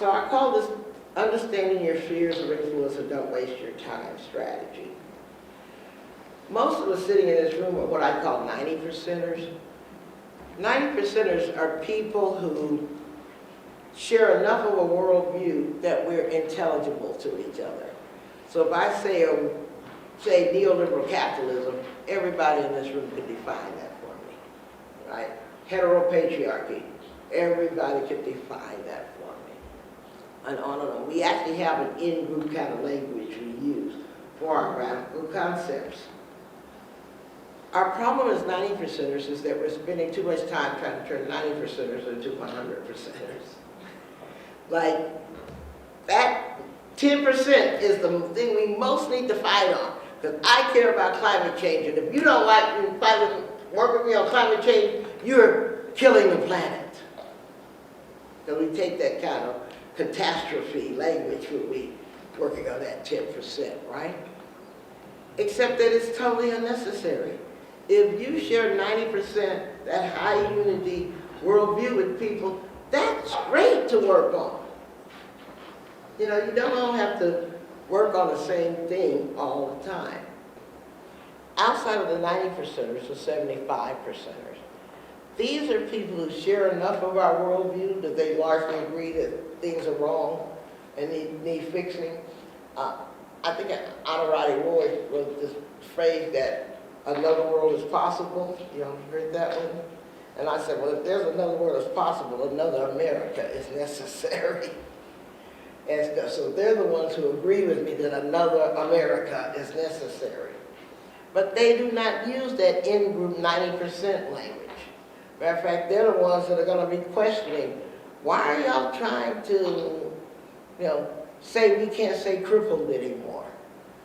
So I call this understanding your spheres of influence and don't waste your time strategy. Most of us sitting in this room are what I call 90%ers. 90%ers are people who share enough of a worldview that we're intelligible to each other. So if I say neoliberal capitalism, everybody in this room could define that for me, right? Heteropatriarchy, everybody could define that for me. And on and on. We actually have an in-group kind of language we use for our radical concepts. Our problem as 90%ers is that we're spending too much time trying to turn 90%ers into 100%ers. Like, that 10% is the thing we most need to fight on. Because I care about climate change, and if you don't work with me on climate change, you're killing the planet. So we take that kind of catastrophe language when we working on that 10%, right? Except that it's totally unnecessary. If you share 90% that high unity worldview with people, that's great to work on. You know, you don't all have to work on the same thing all the time. Outside of the 90%ers, the 75%ers, these are people who share enough of our worldview that they largely agree that things are wrong and need fixing. I think Honorati Roy wrote this phrase that another world is possible. You know, you heard that one? And I said, well, if there's another world that's possible, another America is necessary. And so they're the ones who agree with me that another America is necessary. But they do not use that in-group 90% language. Matter of fact, they're the ones that are going to be questioning, why are y'all trying to, you know, say we can't say crippled anymore?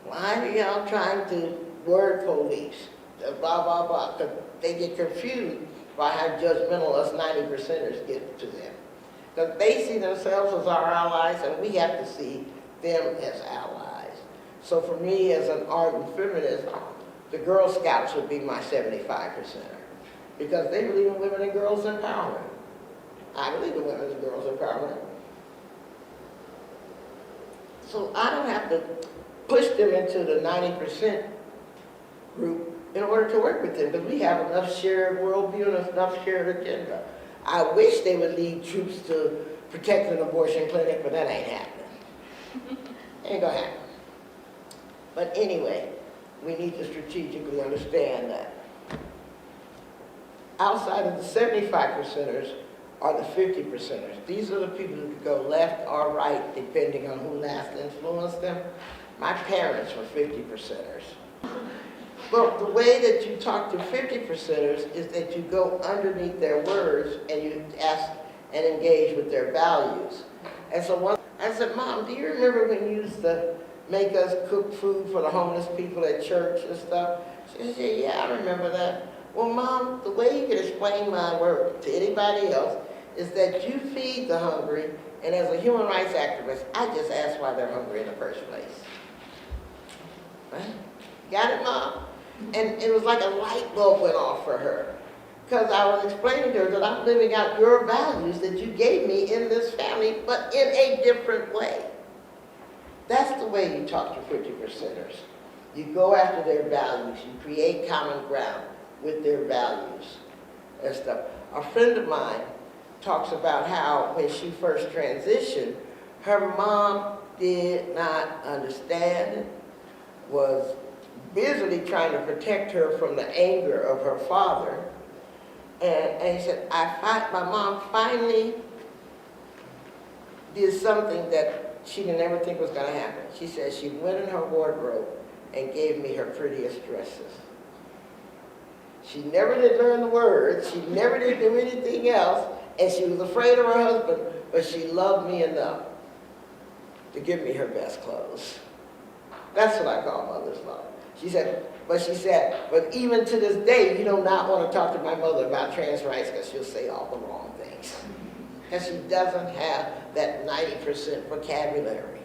Why are y'all trying to word police? Blah, blah, blah. Because they get confused by how judgmental us 90%ers get to them. Because they see themselves as our allies, and we have to see them as allies. So for me, as an ardent feminist, the Girl Scouts would be my 75%er. Because they believe in women and girls empowerment. I believe in women and girls empowerment. So I don't have to push them into the 90% group in order to work with them, because we have enough shared worldview and enough shared agenda. I wish they would lead troops to protect an abortion clinic, but that ain't happening. Ain't gonna happen. But anyway, we need to strategically understand that. Outside of the 75%ers are the 50%ers. These are the people who could go left or right depending on who last influenced them. My parents were 50%ers. Well, the way that you talk to 50%ers is that you go underneath their words and you ask and engage with their values. And so once I said, Mom, do you remember when you used to make us cook food for the homeless people at church and stuff? She said, yeah, I remember that. Well, Mom, the way you can explain my work to anybody else is that you feed the hungry, and as a human rights activist, I just ask why they're hungry in the first place. Right? Got it, Mom? And it was like a light bulb went off for her. Because I was explaining to her that I'm living out your values that you gave me in this family, but in a different way. That's the way you talk to 50%ers. You go after their values. You create common ground with their values and stuff. A friend of mine talks about how when she first transitioned, her mom did not understand, was busily trying to protect her from the anger of her father. And he said, my mom finally did something that she didn't ever think was going to happen. She said she went in her wardrobe and gave me her prettiest dresses. She never did learn the words, she never did do anything else, and she was afraid of her husband, but she loved me enough to give me her best clothes. That's what I call mother's love. She said, but even to this day, you do not want to talk to my mother about trans rights because she'll say all the wrong things. Because she doesn't have that 90% vocabulary.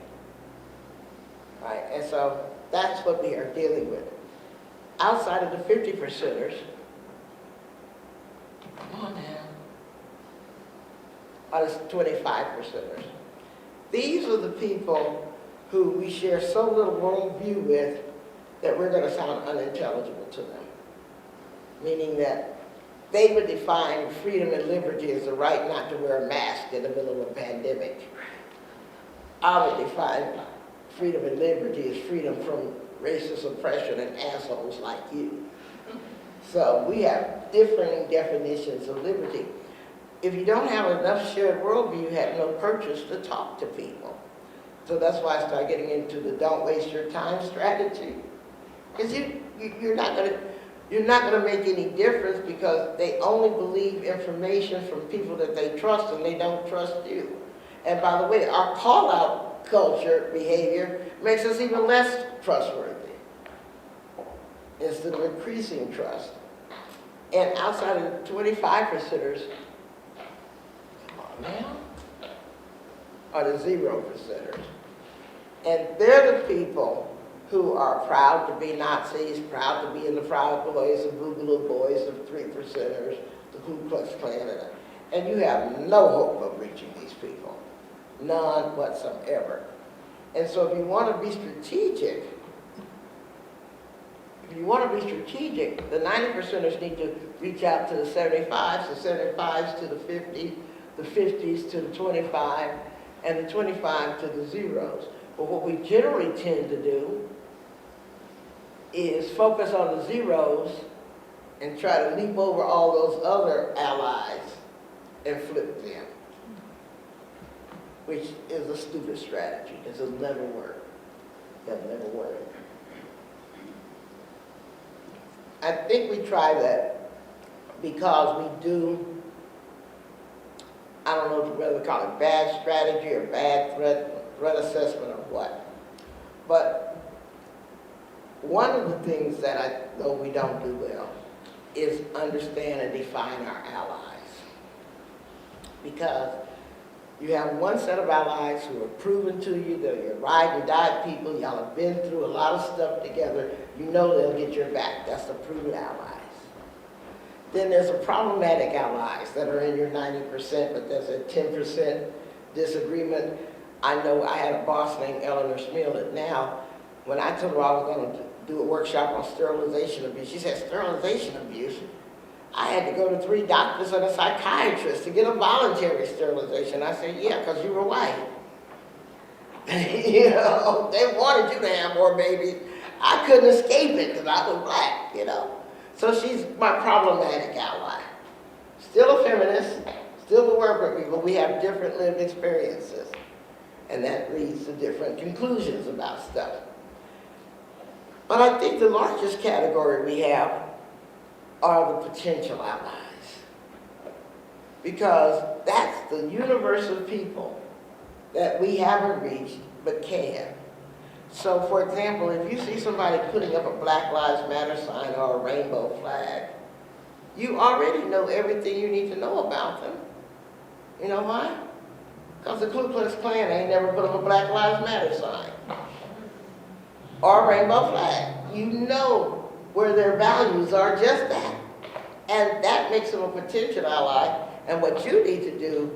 Right? And so that's what we are dealing with. Outside of the 50%ers, come on now, are the 25%ers. These are the people who we share so little worldview with that we're going to sound unintelligible to them. Meaning that they would define freedom and liberty as the right not to wear a mask in the middle of a pandemic. I would define freedom and liberty as freedom from racist oppression and assholes like you. So we have differing definitions of liberty. If you don't have enough shared worldview, you have no purchase to talk to people. So that's why I started getting into the don't waste your time strategy. Because you're not gonna make any difference because they only believe information from people that they trust and they don't trust you. And by the way, our call-out culture behavior makes us even less trustworthy instead of increasing trust. And outside of the 25%ers, come on now, are the 0%ers. And they're the people who are proud to be Nazis, proud to be in the Proud Boys, the Boogaloo Boys, the 3%ers, the Ku Klux Klan, and you have no hope of reaching these people. None whatsoever. And so if you want to be strategic, the 90%ers need to reach out to the 75s, the 75s to the 50s, the 50s to the 25, and the 25 to the zeros. But what we generally tend to do is focus on the zeros and try to leap over all those other allies and flip them, which is a stupid strategy. This will never work. It'll never work. I think we try that because we do, I don't know whether to call it bad strategy or bad threat assessment or what. But one of the things that I know we don't do well is understand and define our allies. Because you have one set of allies who are proven to you, they're your ride and die people, y'all have been through a lot of stuff together, you know they'll get your back. That's the proven allies. Then there's the problematic allies that are in your 90%, but there's a 10% disagreement. I know I had a boss named Eleanor Smil that now, when I told her I was going to do a workshop on sterilization abuse, she said, sterilization abuse? I had to go to 3 doctors and a psychiatrist to get a voluntary sterilization. I said, yeah, because you were white. You know, they wanted you to have more babies. I couldn't escape it because I was black, you know. So she's my problematic ally. Still a feminist, still will work with me, but we have different lived experiences. And that leads to different conclusions about stuff. But I think the largest category we have are the potential allies. Because that's the universe of people that we haven't reached but can. So for example, if you see somebody putting up a Black Lives Matter sign or a rainbow flag, you already know everything you need to know about them. You know why? Because the Ku Klux Klan ain't never put up a Black Lives Matter sign or a rainbow flag. You know where their values are just that. And that makes them a potential ally. And what you need to do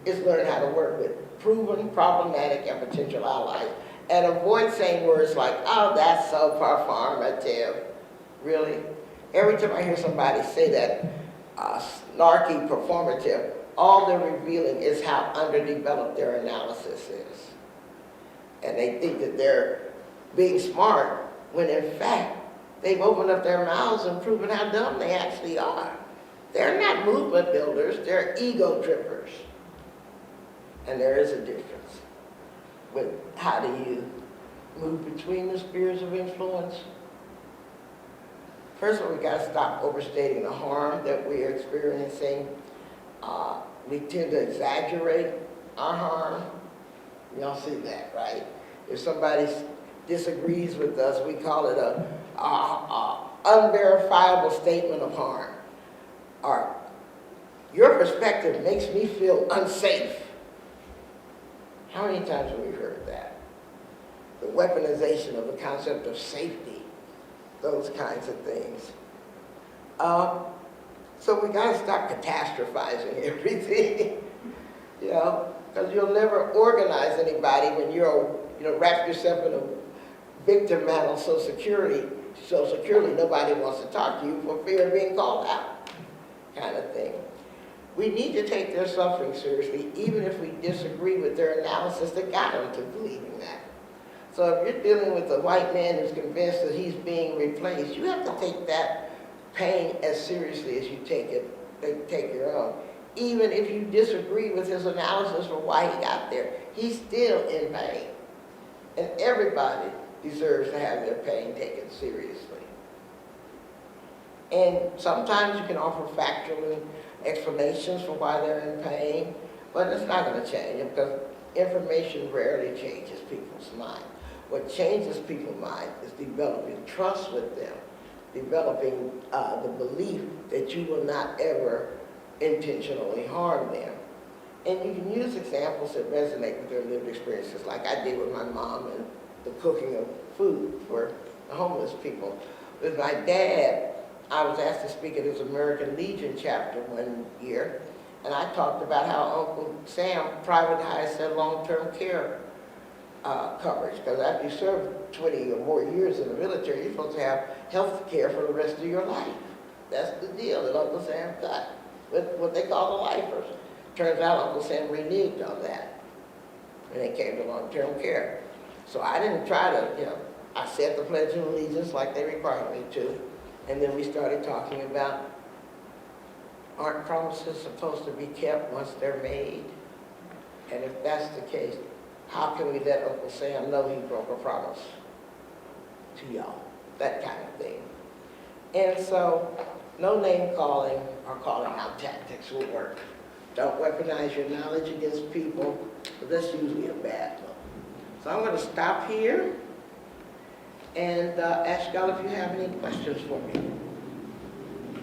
is learn how to work with proven, problematic, and potential allies. And avoid saying words like, oh, that's so performative. Really? Every time I hear somebody say that snarky performative, all they're revealing is how underdeveloped their analysis is. And they think that they're being smart, when in fact, they've opened up their mouths and proven how dumb they actually are. They're not movement builders, they're ego trippers. And there is a difference with how do you move between the spheres of influence. First of all, we got to stop overstating the harm that we're experiencing. We tend to exaggerate our harm. Y'all see that, right? If somebody disagrees with us, we call it a unverifiable statement of harm. Or, your perspective makes me feel unsafe. How many times have we heard that? The weaponization of the concept of safety, those kinds of things. So we got to stop catastrophizing everything. You know, Because you'll never organize anybody when you're, wrap yourself in a victim mantle so securely nobody wants to talk to you for fear of being called out, kind of thing. We need to take their suffering seriously, even if we disagree with their analysis that got them to believing that. So if you're dealing with a white man who's convinced that he's being replaced, you have to take that pain as seriously as you take your own. Even if you disagree with his analysis for why he got there, he's still in pain. And everybody deserves to have their pain taken seriously. And sometimes you can offer factual explanations for why they're in pain, but it's not going to change it because information rarely changes people's mind. What changes people's mind is developing trust with them, developing the belief that you will not ever intentionally harm them. And you can use examples that resonate with their lived experiences, like I did with my mom and the cooking of food for the homeless people. With my dad, I was asked to speak at his American Legion chapter one year, and I talked about how Uncle Sam privatized their long-term care coverage, because after you serve 20 or more years in the military, you're supposed to have health care for the rest of your life. That's the deal that Uncle Sam got with what they call the lifers. Turns out Uncle Sam reneged on that when it came to long-term care. So I didn't try to, I said the Pledge of Allegiance like they required me to, and then we started talking about, aren't promises supposed to be kept once they're made? And if that's the case, how can we let Uncle Sam know he broke a promise to y'all? That kind of thing. And so, no name calling or calling out tactics will work. Don't weaponize your knowledge against people, but that's usually a bad one. So I'm going to stop here and ask y'all if you have any questions for me.